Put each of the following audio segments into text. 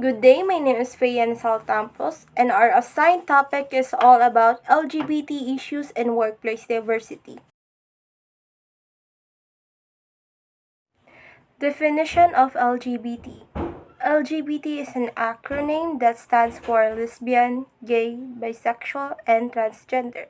Good day, my name is Fayan Tampus, and our assigned topic is all about LGBT issues and workplace diversity. Definition of LGBT. LGBT is an acronym that stands for lesbian, gay, bisexual, and transgender.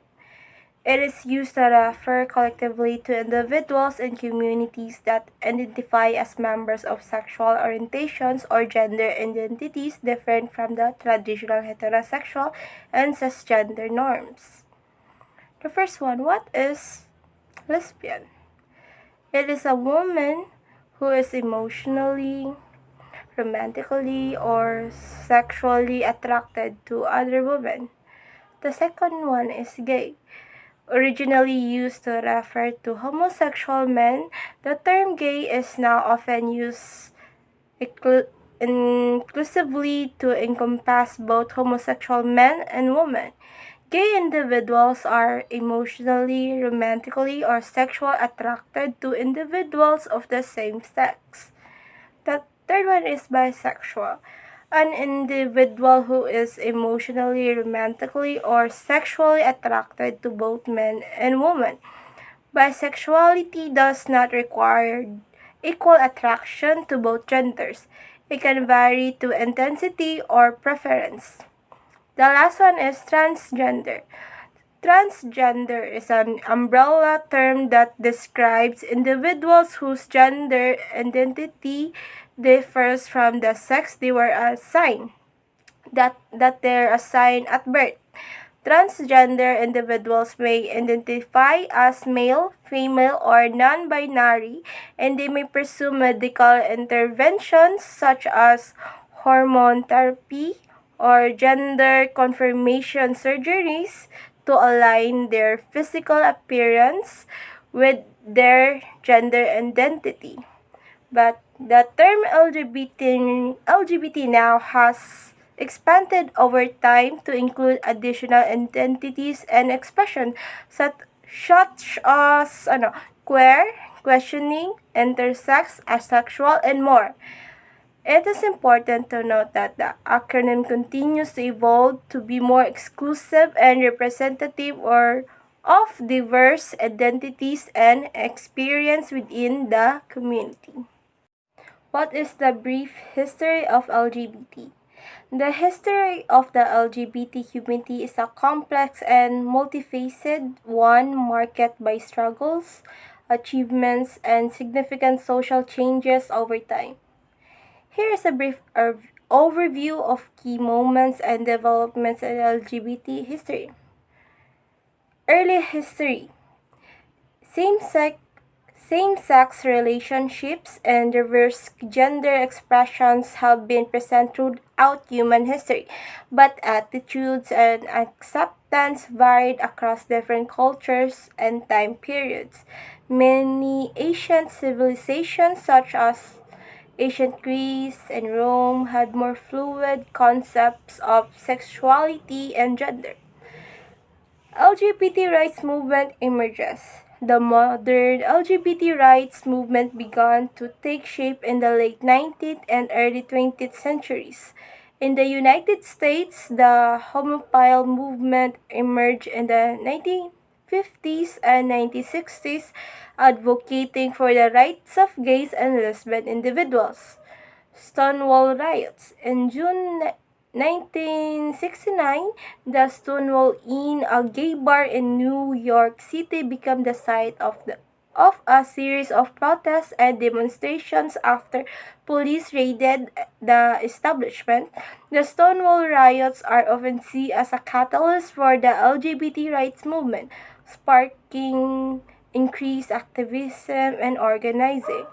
It is used to refer collectively to individuals and communities that identify as members of sexual orientations or gender identities different from the traditional heterosexual and cisgender norms. The first one, what is lesbian? It is a woman who is emotionally, romantically, or sexually attracted to other women. The second one is gay. Originally used to refer to homosexual men, the term gay is now often used inclusively to encompass both homosexual men and women. Gay individuals are emotionally, romantically, or sexually attracted to individuals of the same sex. The third one is bisexual. An individual who is emotionally, romantically, or sexually attracted to both men and women. Bisexuality does not require equal attraction to both genders. It can vary to intensity or preference. The last one is transgender. Transgender is an umbrella term that describes individuals whose gender identity differs from the sex they were assigned, that they're assigned at birth. Transgender individuals may identify as male, female, or non-binary, and they may pursue medical interventions such as hormone therapy or gender confirmation surgeries to align their physical appearance with their gender identity. But the term LGBT now has expanded over time to include additional identities and expression such as queer, questioning, intersex, asexual, and more. It is important to note that the acronym continues to evolve to be more exclusive and representative of diverse identities and experience within the community. What is the brief history of LGBT? The history of the LGBT community is a complex and multifaceted one marked by struggles, achievements, and significant social changes over time. Here is a brief overview of key moments and developments in LGBT history. Early history. Same-sex Same-sex relationships and diverse gender expressions have been present throughout human history, but attitudes and acceptance varied across different cultures and time periods. Many ancient civilizations, such as ancient Greece and Rome, had more fluid concepts of sexuality and gender. LGBT rights movement emerges. The modern LGBT rights movement began to take shape in the late 19th and early 20th centuries. In the United States, the homophile movement emerged in the 1950s and 1960s, advocating for the rights of gays and lesbian individuals. Stonewall riots. In June 1969, the Stonewall Inn, a gay bar in New York City, became the site of a series of protests and demonstrations after police raided the establishment. The Stonewall riots are often seen as a catalyst for the LGBT rights movement, sparking increased activism and organizing.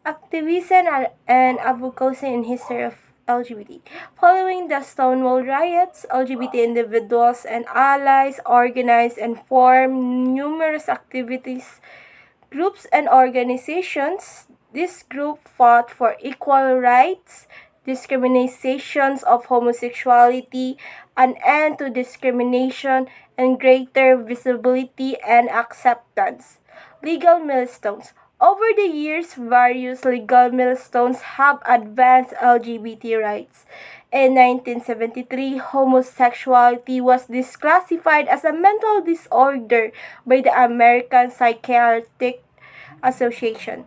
Activism and advocacy in history of LGBT. Following the Stonewall riots, LGBT individuals and allies organized and formed numerous activities, groups, and organizations. This group fought for equal rights, discriminations of homosexuality, an end to discrimination, and greater visibility and acceptance. Legal milestones. Over the years, various legal milestones have advanced LGBT rights. In 1973, homosexuality was disclassified as a mental disorder by the American Psychiatric Association.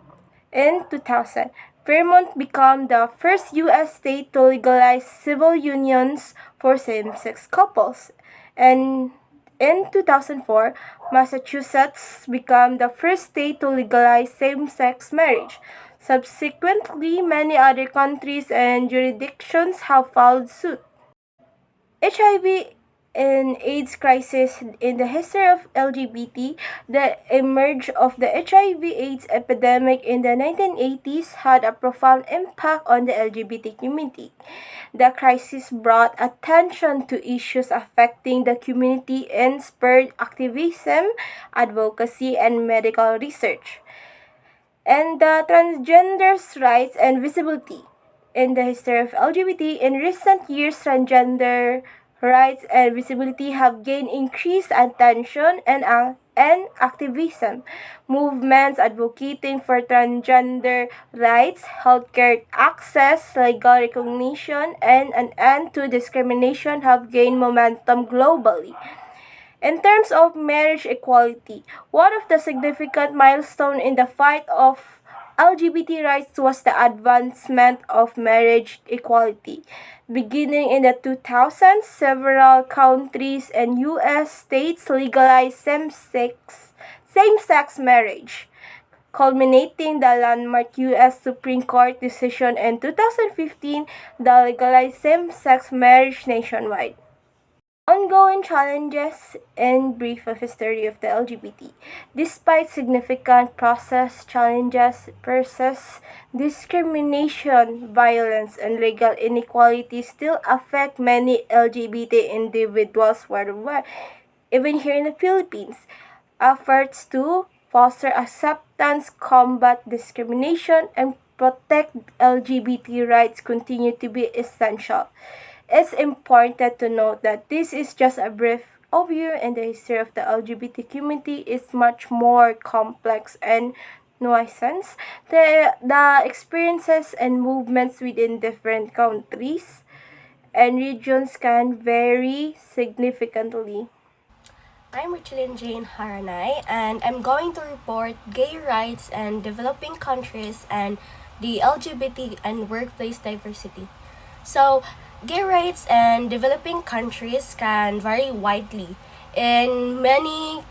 In 2000, Vermont became the first U.S. state to legalize civil unions for same-sex couples. And in 2004, Massachusetts became the first state to legalize same-sex marriage. Subsequently, many other countries and jurisdictions have followed suit. HIV and AIDS crisis in the history of LGBT, the emerge of the HIV/AIDS epidemic in the 1980s had a profound impact on the LGBT community. The crisis brought attention to issues affecting the community and spurred activism, advocacy, and medical research. And the transgender's rights and visibility. In the history of LGBT, in recent years, transgender rights and visibility have gained increased attention and activism. Movements advocating for transgender rights, healthcare access, legal recognition, and an end to discrimination have gained momentum globally. In terms of marriage equality, one of the significant milestones in the fight of LGBT rights was the advancement of marriage equality. Beginning in the 2000s, several countries and U.S. states legalized same-sex marriage, culminating the landmark U.S. Supreme Court decision in 2015 that legalized same-sex marriage nationwide. Ongoing challenges and brief of history of the LGBT. Despite significant process challenges, persist discrimination, violence, and legal inequality still affect many LGBT individuals worldwide. Even here in the Philippines, efforts to foster acceptance, combat discrimination, and protect LGBT rights continue to be essential. It's important to note that this is just a brief overview, and the history of the LGBT community is much more complex and nuanced. The experiences and movements within different countries and regions can vary significantly. I'm Richelyn Jane Jaranay, and I'm going to report gay rights and developing countries and the LGBT and workplace diversity. So, gay rights and developing countries can vary widely. In many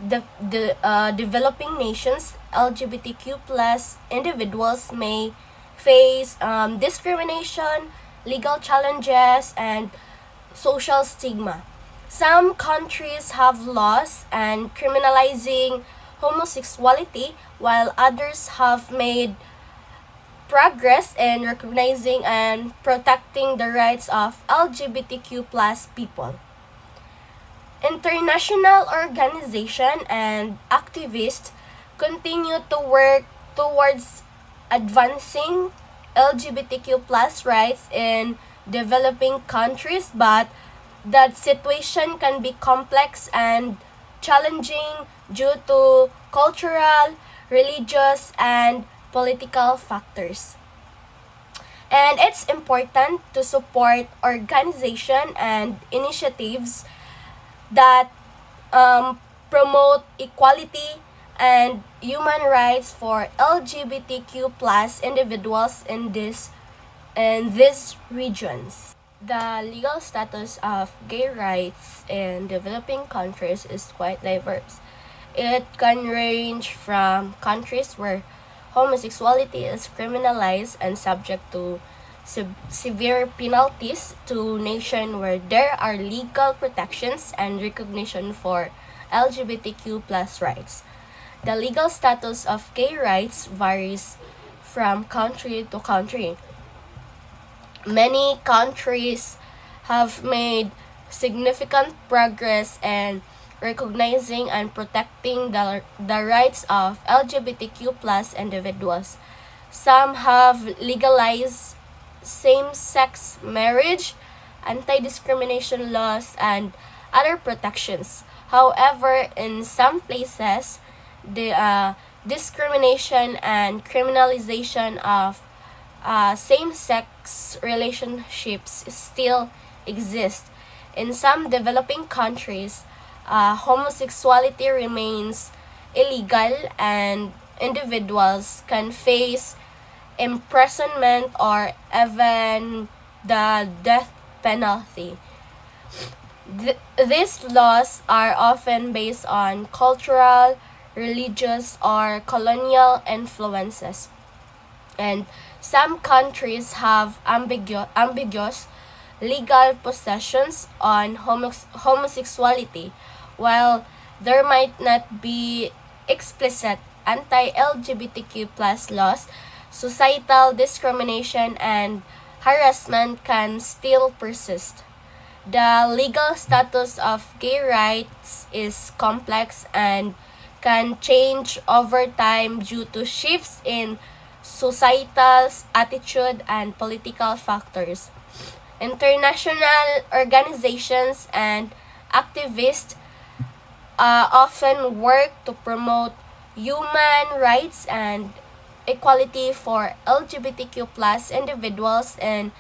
developing nations, LGBTQ plus individuals may face discrimination, legal challenges, and social stigma. Some countries have laws and criminalizing homosexuality, while others have made progress in recognizing and protecting the rights of LGBTQ plus people. International organizations and activists continue to work towards advancing LGBTQ plus rights in developing countries, but that situation can be complex and challenging due to cultural, religious, and political factors. And it's important to support organizations and initiatives that promote equality and human rights for LGBTQ plus individuals in these regions. The legal status of gay rights in developing countries is quite diverse. It can range from countries where homosexuality is criminalized and subject to severe penalties to nations where there are legal protections and recognition for LGBTQ plus rights. The legal status of gay rights varies from country to country. Many countries have made significant progress in recognizing and protecting the rights of LGBTQ plus individuals. Some have legalized same-sex marriage, anti-discrimination laws, and other protections. However, in some places, discrimination and criminalization of same-sex relationships still exist. In some developing countries, homosexuality remains illegal and individuals can face imprisonment or even the death penalty. These laws are often based on cultural, religious, or colonial influences. And some countries have ambiguous legal positions on homosexuality, while there might not be explicit anti-LGBTQ plus laws. Societal discrimination and harassment can still persist. The legal status of gay rights is complex and can change over time due to shifts in societal attitude and political factors. International organizations and activists often work to promote human rights and equality for LGBTQ plus individuals in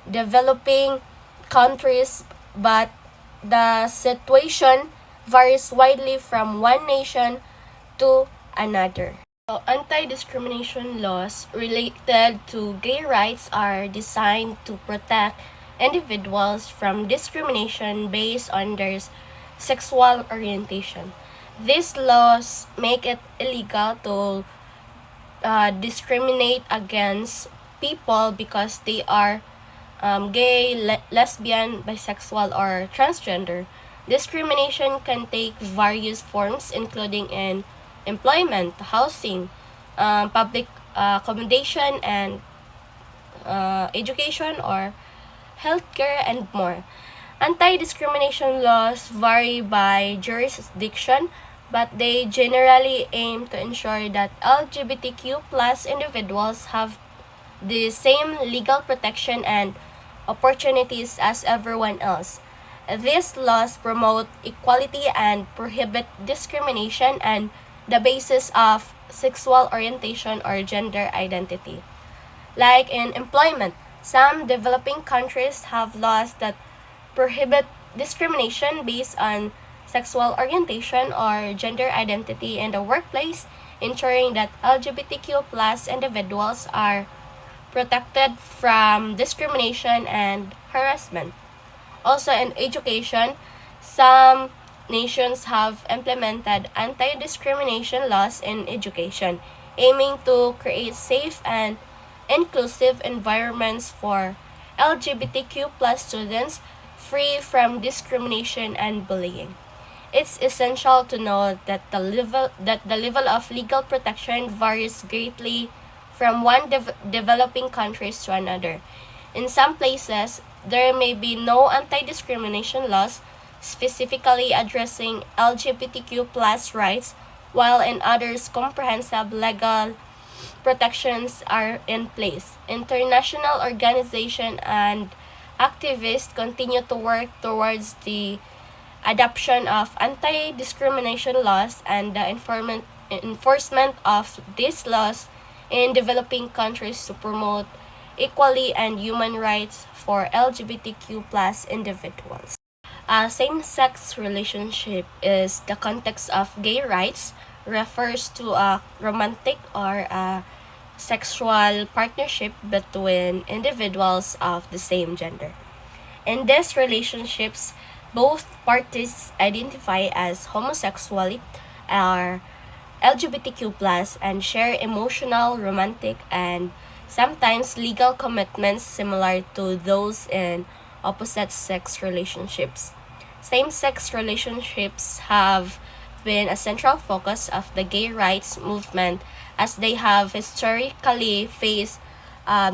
developing countries, but the situation varies widely from one nation to another. So, anti-discrimination laws related to gay rights are designed to protect individuals from discrimination based on their sexual orientation. These laws make it illegal to discriminate against people because they are gay, lesbian, bisexual, or transgender. Discrimination can take various forms, including in employment, housing, public accommodation, and education or healthcare, and more. Anti-discrimination laws vary by jurisdiction, but they generally aim to ensure that LGBTQ plus individuals have the same legal protection and opportunities as everyone else. These laws promote equality and prohibit discrimination on the basis of sexual orientation or gender identity. Like in employment, some developing countries have laws that prohibit discrimination based on sexual orientation or gender identity in the workplace, ensuring that LGBTQ plus individuals are protected from discrimination and harassment. Also in education, some nations have implemented anti-discrimination laws in education, aiming to create safe and inclusive environments for LGBTQ plus students free from discrimination and bullying. It's essential to note that the level of legal protection varies greatly from one developing countries to another. In some places, there may be no anti-discrimination laws specifically addressing LGBTQ plus rights, while in others, comprehensive legal protections are in place. International organizations and activists continue to work towards the adoption of anti-discrimination laws and the enforcement of these laws in developing countries to promote equality and human rights for LGBTQ plus individuals. A same-sex relationship is the context of gay rights, refers to a romantic or a sexual partnership between individuals of the same gender. In these relationships, both parties identify as homosexual or LGBTQ plus and share emotional, romantic, and sometimes legal commitments similar to those in opposite sex relationships. Same-sex relationships have been a central focus of the gay rights movement as they have historically faced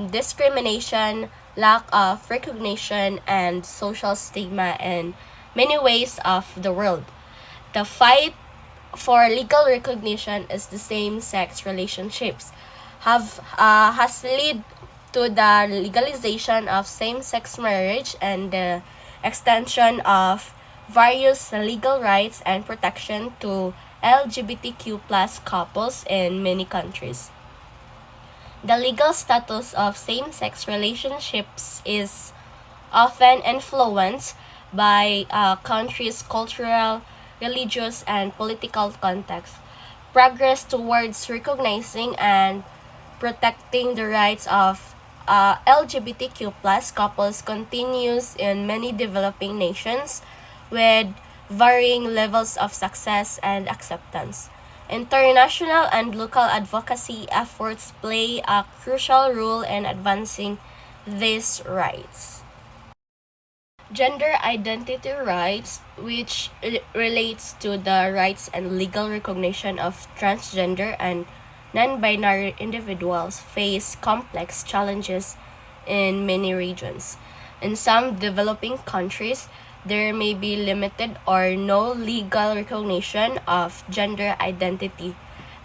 discrimination, lack of recognition, and social stigma in many ways of the world. The fight for legal recognition is the same-sex relationships has led to the legalization of same-sex marriage and the extension of various legal rights and protection to LGBTQ plus couples in many countries. The legal status of same-sex relationships is often influenced by a country's cultural, religious, and political context. Progress towards recognizing and protecting the rights of LGBTQ plus couples continues in many developing nations with varying levels of success and acceptance. International and local advocacy efforts play a crucial role in advancing these rights. Gender identity rights, which relates to the rights and legal recognition of transgender and non-binary individuals, face complex challenges in many regions. In some developing countries, there may be limited or no legal recognition of gender identity.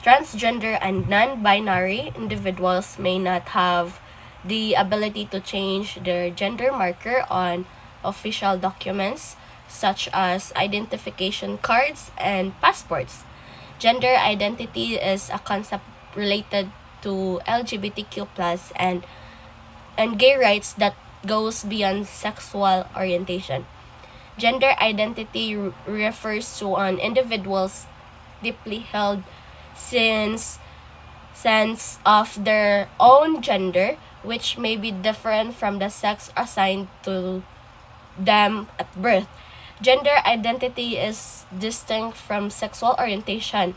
Transgender and non-binary individuals may not have the ability to change their gender marker on official documents such as identification cards and passports. Gender identity is a concept related to LGBTQ plus and gay rights that goes beyond sexual orientation. Gender identity refers to an individual's deeply held sense of their own gender, which may be different from the sex assigned to them at birth. Gender identity is distinct from sexual orientation.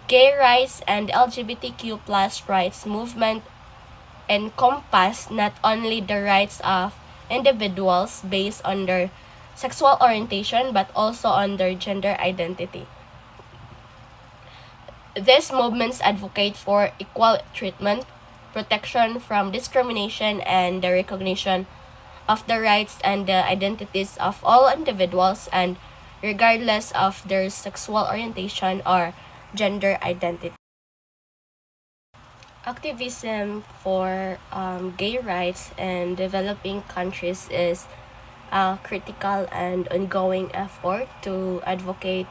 Gay rights and LGBTQ plus rights movement encompass not only the rights of individuals based on their sexual orientation but also on their gender identity. These movements advocate for equal treatment, protection from discrimination, and the recognition of the rights and the identities of all individuals and regardless of their sexual orientation or gender identity. Activism for gay rights in developing countries is a critical and ongoing effort to advocate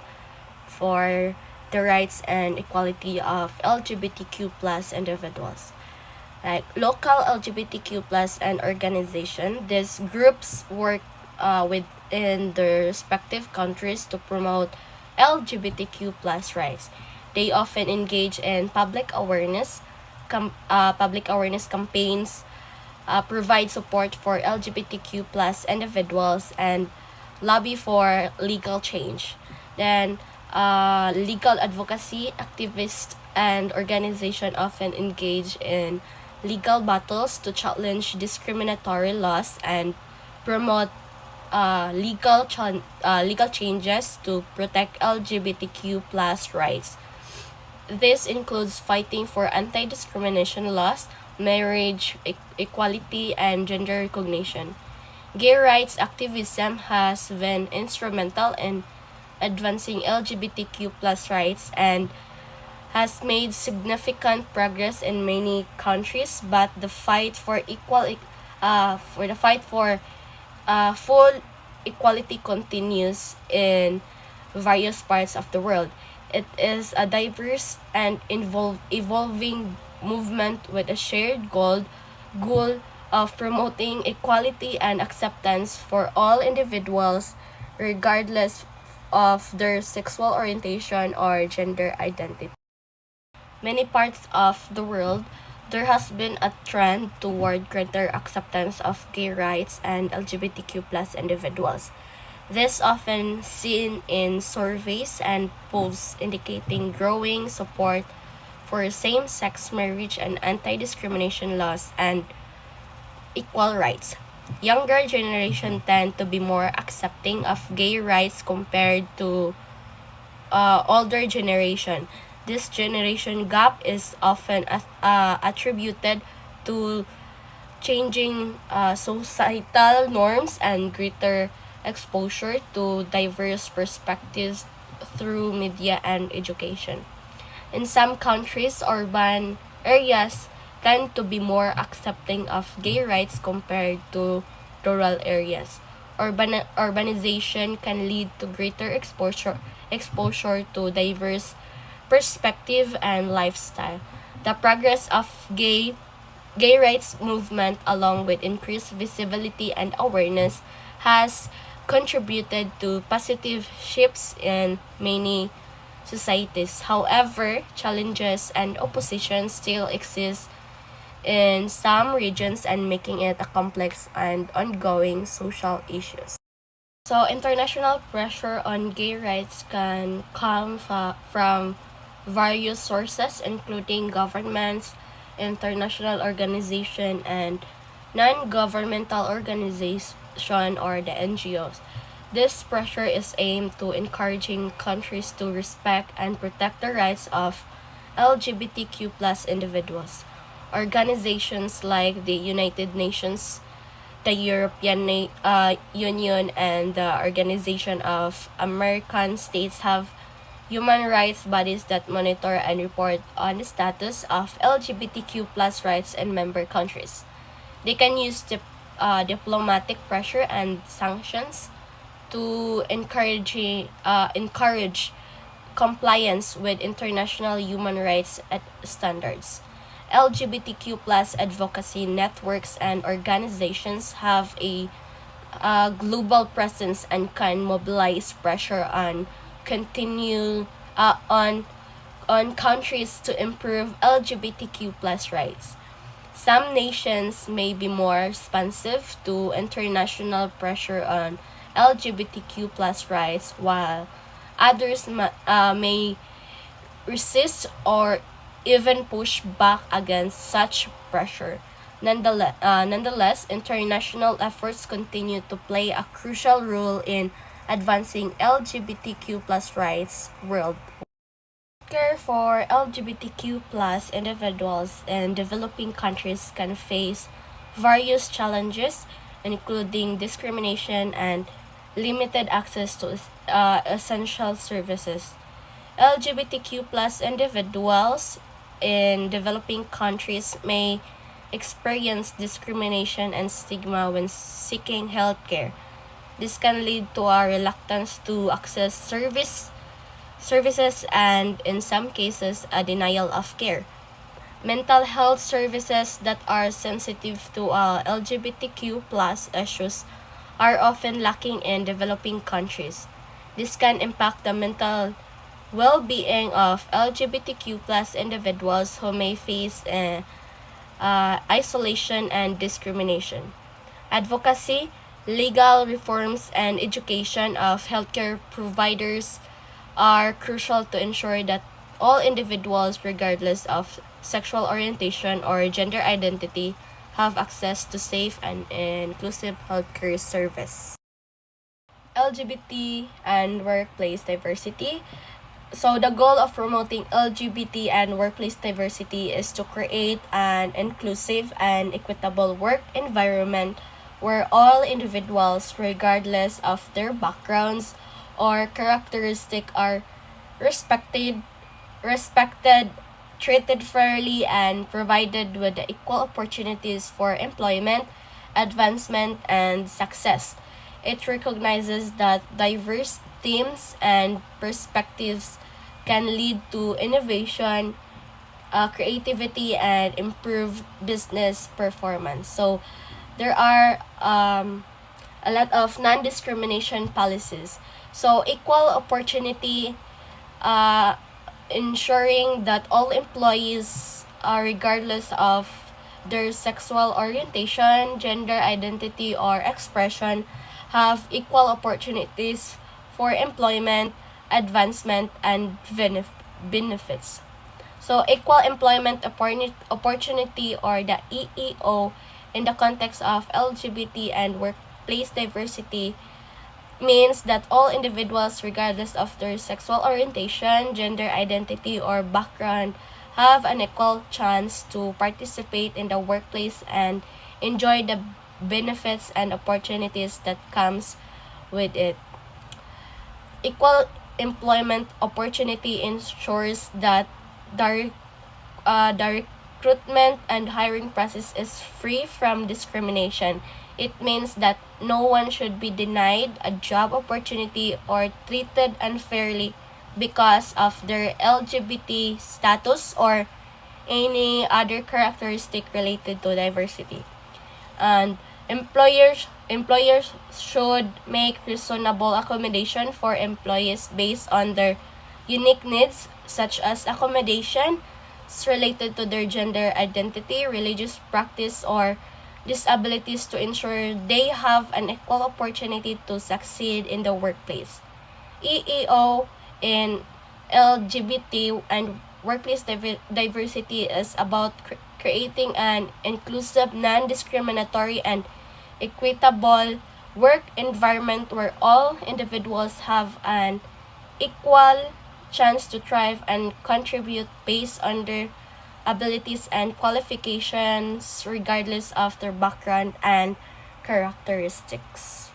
for the rights and equality of LGBTQ plus individuals. Like local LGBTQ plus and organization, these groups work within their respective countries to promote LGBTQ plus rights. They often engage in public awareness campaigns, provide support for LGBTQ plus individuals, and lobby for legal change. Then, legal advocacy activists and organizations often engage in legal battles to challenge discriminatory laws and promote legal changes to protect LGBTQ plus rights. This includes fighting for anti-discrimination laws, marriage equality, and gender recognition. Gay rights activism has been instrumental in advancing LGBTQ plus rights and has made significant progress in many countries, but the fight for full equality continues in various parts of the world. It is a diverse and evolving movement with a shared goal of promoting equality and acceptance for all individuals, regardless of their sexual orientation or gender identity. Many parts of the world, there has been a trend toward greater acceptance of gay rights and LGBTQ plus individuals. This often seen in surveys and polls indicating growing support for same-sex marriage and anti-discrimination laws and equal rights. Younger generation tend to be more accepting of gay rights compared to older generation. This generation gap is often attributed to changing societal norms and greater exposure to diverse perspectives through media and education. In some countries, urban areas tend to be more accepting of gay rights compared to rural areas. Urbanization can lead to greater exposure to diverse perspective, and lifestyle. The progress of gay rights movement, along with increased visibility and awareness, has contributed to positive shifts in many societies. However, challenges and opposition still exist in some regions and making it a complex and ongoing social issue. So, international pressure on gay rights can come from various sources, including governments, international organization, and non-governmental organization or the NGOs. This pressure is aimed to encouraging countries to respect and protect the rights of LGBTQ plus individuals. Organizations like the United Nations, the European Union, and the Organization of American States have human rights bodies that monitor and report on the status of LGBTQ plus rights in member countries. They can use diplomatic pressure and sanctions to encourage compliance with international human rights standards. LGBTQ plus advocacy networks and organizations have a global presence and can mobilize pressure on continue on countries to improve LGBTQ plus rights. Some nations may be more responsive to international pressure on LGBTQ plus rights, while others may resist or even push back against such pressure. Nonetheless, international efforts continue to play a crucial role in advancing LGBTQ plus rights worldwide. Care for LGBTQ plus individuals in developing countries can face various challenges, including discrimination and limited access to essential services. LGBTQ plus individuals in developing countries may experience discrimination and stigma when seeking healthcare. This can lead to a reluctance to access services and, in some cases, a denial of care. Mental health services that are sensitive to LGBTQ plus issues are often lacking in developing countries. This can impact the mental well-being of LGBTQ plus individuals who may face isolation and discrimination. Advocacy, legal reforms, and education of healthcare providers are crucial to ensure that all individuals, regardless of sexual orientation or gender identity, have access to safe and inclusive healthcare service. LGBT and workplace diversity. So the goal of promoting LGBT and workplace diversity is to create an inclusive and equitable work environment where all individuals, regardless of their backgrounds or characteristic, are respected, treated fairly, and provided with equal opportunities for employment, advancement, and success. It recognizes that diverse themes and perspectives can lead to innovation, creativity, and improved business performance. So there are a lot of non-discrimination policies. So equal opportunity, ensuring that all employees, regardless of their sexual orientation, gender identity, or expression, have equal opportunities for employment, advancement, and benefits. So, equal employment opportunity, or the EEO, in the context of LGBT and workplace diversity, means that all individuals, regardless of their sexual orientation, gender identity, or background, have an equal chance to participate in the workplace and enjoy the benefits and opportunities that comes with it. Equal employment opportunity ensures that the recruitment and hiring process is free from discrimination. It means that no one should be denied a job opportunity or treated unfairly because of their LGBT status or any other characteristic related to diversity. And employers should make reasonable accommodation for employees based on their unique needs, such as accommodations related to their gender identity, religious practice, or disabilities to ensure they have an equal opportunity to succeed in the workplace. EEO in LGBT and workplace diversity is about creating an inclusive, non-discriminatory, and equitable work environment where all individuals have an equal chance to thrive and contribute based on their abilities and qualifications regardless of their background and characteristics.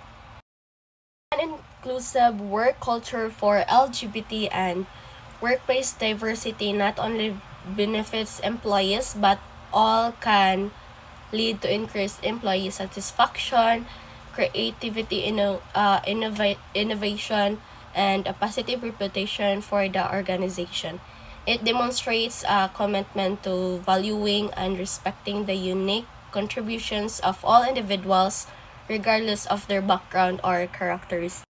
An inclusive work culture for LGBT and workplace diversity not only benefits employees but all can lead to increased employee satisfaction, creativity, innovation, and a positive reputation for the organization. It demonstrates a commitment to valuing and respecting the unique contributions of all individuals, regardless of their background or characteristics.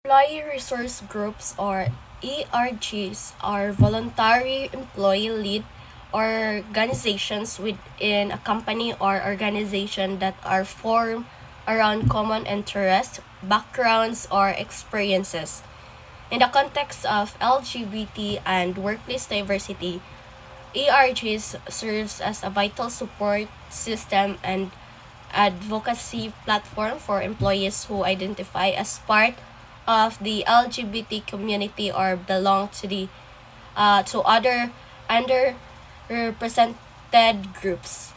Employee resource groups or ERGs are voluntary employee-led organizations within a company or organization that are formed around common interests, backgrounds, or experiences. In the context of LGBT and workplace diversity, ERGs serves as a vital support system and advocacy platform for employees who identify as part of the LGBT community or belong to the to other underrepresented groups.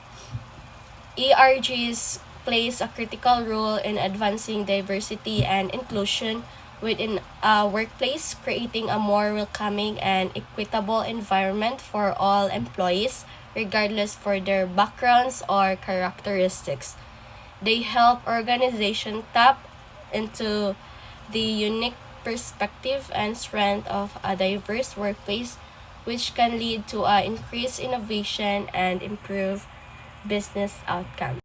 ERGs plays a critical role in advancing diversity and inclusion within a workplace, creating a more welcoming and equitable environment for all employees, regardless for their backgrounds or characteristics. They help organizations tap into the unique perspective and strength of a diverse workplace, which can lead to increased innovation and improved business outcomes.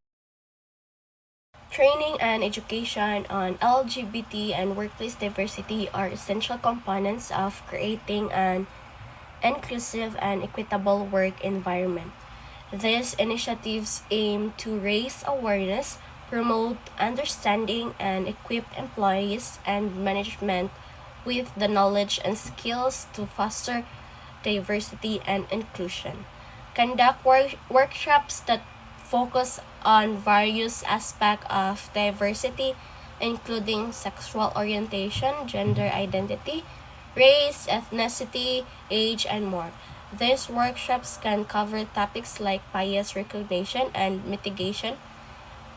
Training and education on LGBT and workplace diversity are essential components of creating an inclusive and equitable work environment. These initiatives aim to raise awareness, promote understanding, and equip employees and management with the knowledge and skills to foster diversity and inclusion. Conduct workshops that focus on various aspects of diversity, including sexual orientation, gender identity, race, ethnicity, age, and more. These workshops can cover topics like bias recognition and mitigation,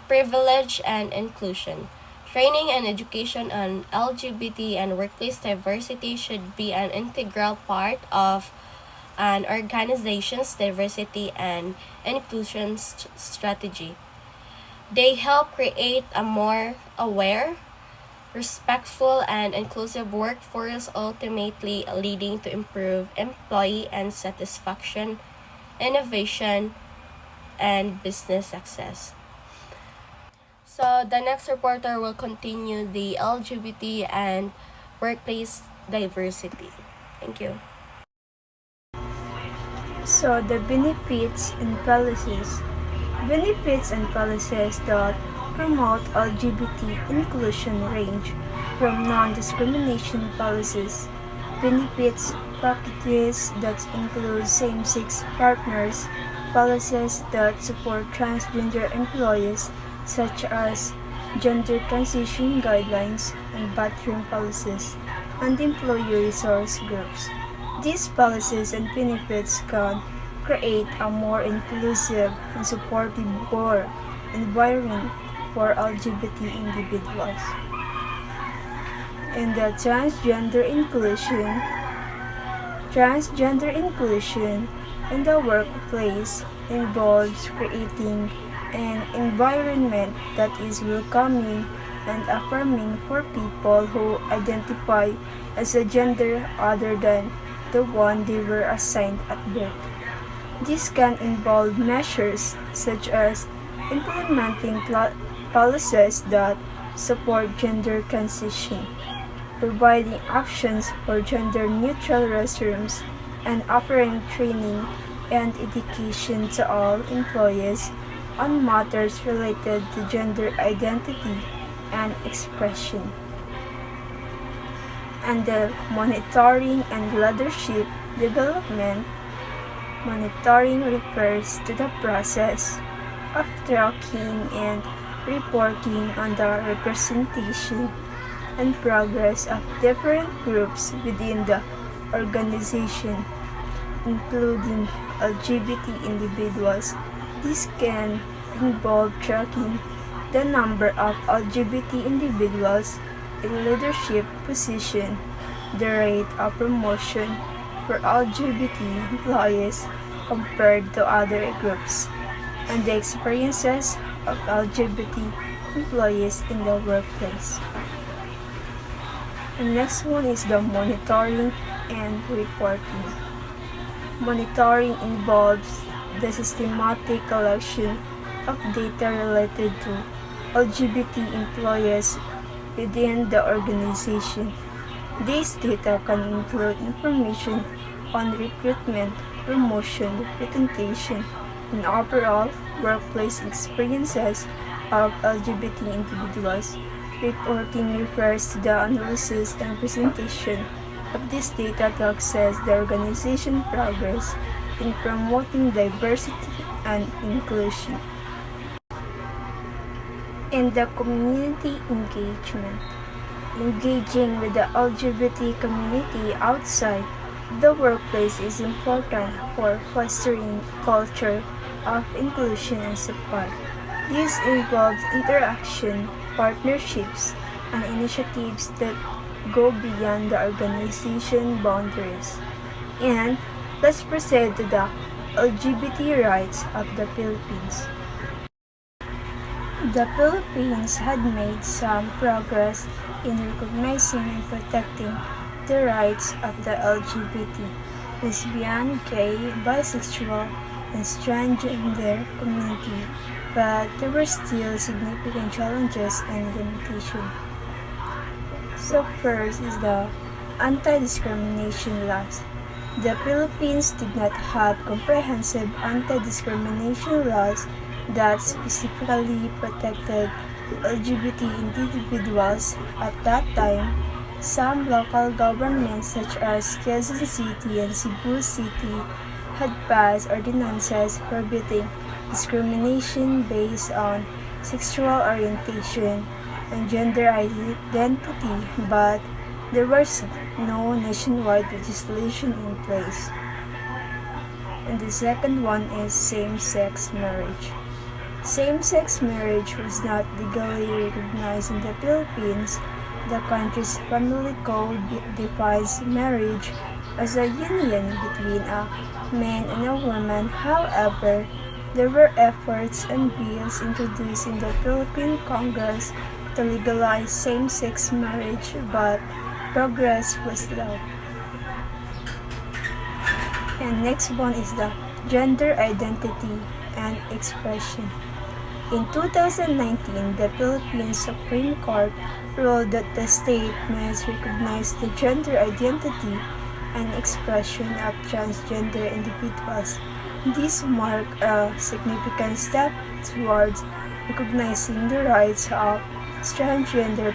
privilege, and inclusion. Training and education on LGBT and workplace diversity should be an integral part of an organization's diversity and inclusion strategy. They help create a more aware, respectful, and inclusive workforce, ultimately leading to improved employee and satisfaction, innovation, and business success. So the next reporter will continue the LGBT and workplace diversity. Thank you. So the benefits and policies. Benefits and policies that promote LGBT inclusion range from non-discrimination policies, benefits practices that include same-sex partners, policies that support transgender employees such as gender transition guidelines and bathroom policies, and employee resource groups. These policies and benefits can create a more inclusive and supportive work environment for LGBT individuals. In the transgender inclusion in the workplace involves creating an environment that is welcoming and affirming for people who identify as a gender other than the one they were assigned at birth. This can involve measures such as implementing policies that support gender transition, providing options for gender-neutral restrooms, and offering training and education to all employees on matters related to gender identity and expression. And the monitoring and leadership development. Monitoring refers to the process of tracking and reporting on the representation and progress of different groups within the organization, including LGBT individuals. This can involve tracking the number of LGBT individuals in leadership positions, the rate of promotion for LGBT employees compared to other groups, and the experiences of LGBT employees in the workplace. The next one is the monitoring and reporting. Monitoring involves the systematic collection of data related to LGBT employees within the organization. These data can include information on recruitment, promotion, retention, and overall workplace experiences of LGBT individuals. Reporting refers to the analysis and presentation of this data to assess the organization's progress in promoting diversity and inclusion. And the community engagement. Engaging with the LGBT community outside the workplace is important for fostering a culture of inclusion and support. This involves interaction, partnerships, and initiatives that go beyond the organization boundaries. And let's proceed to the LGBT rights of the Philippines. The Philippines had made some progress in recognizing and protecting the rights of the LGBT, lesbian, gay, bisexual, and transgender community, but there were still significant challenges and limitations. So first is the anti-discrimination laws. The Philippines did not have comprehensive anti-discrimination laws that specifically protected LGBT individuals at that time. Some local governments such as Quezon City and Cebu City had passed ordinances prohibiting discrimination based on sexual orientation and gender identity, but there was no nationwide legislation in place. And the second one is same-sex marriage. Same-sex marriage was not legally recognized in the Philippines. The country's family code defines marriage as a union between a man and a woman. However, there were efforts and bills introduced in the Philippine Congress to legalize same-sex marriage, but progress was slow. And next one is the gender identity and expression. In 2019, the Philippine Supreme Court ruled that the state must recognize the gender identity and expression of transgender individuals. This marked a significant step towards recognizing the rights of transgender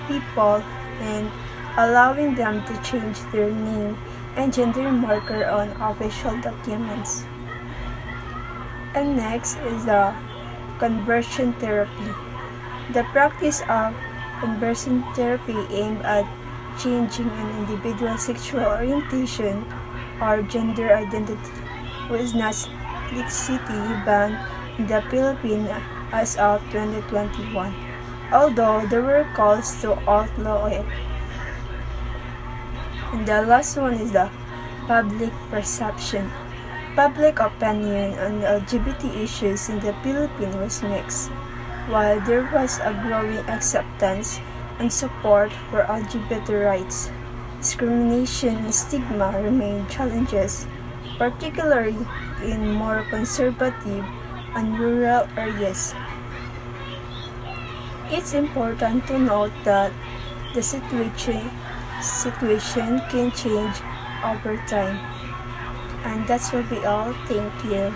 people and allowing them to change their name and gender marker on official documents. And next is the conversion therapy. The practice of conversion therapy aimed at changing an individual's sexual orientation or gender identity was not explicitly banned in the Philippines as of 2021, although there were calls to outlaw it. And the last one is the public perception. Public opinion on LGBT issues in the Philippines was mixed. while there was a growing acceptance and support for LGBT rights, discrimination and stigma remain challenges, particularly in more conservative and rural areas. It's important to note that the situation can change over time. And that's what we all. Thank you.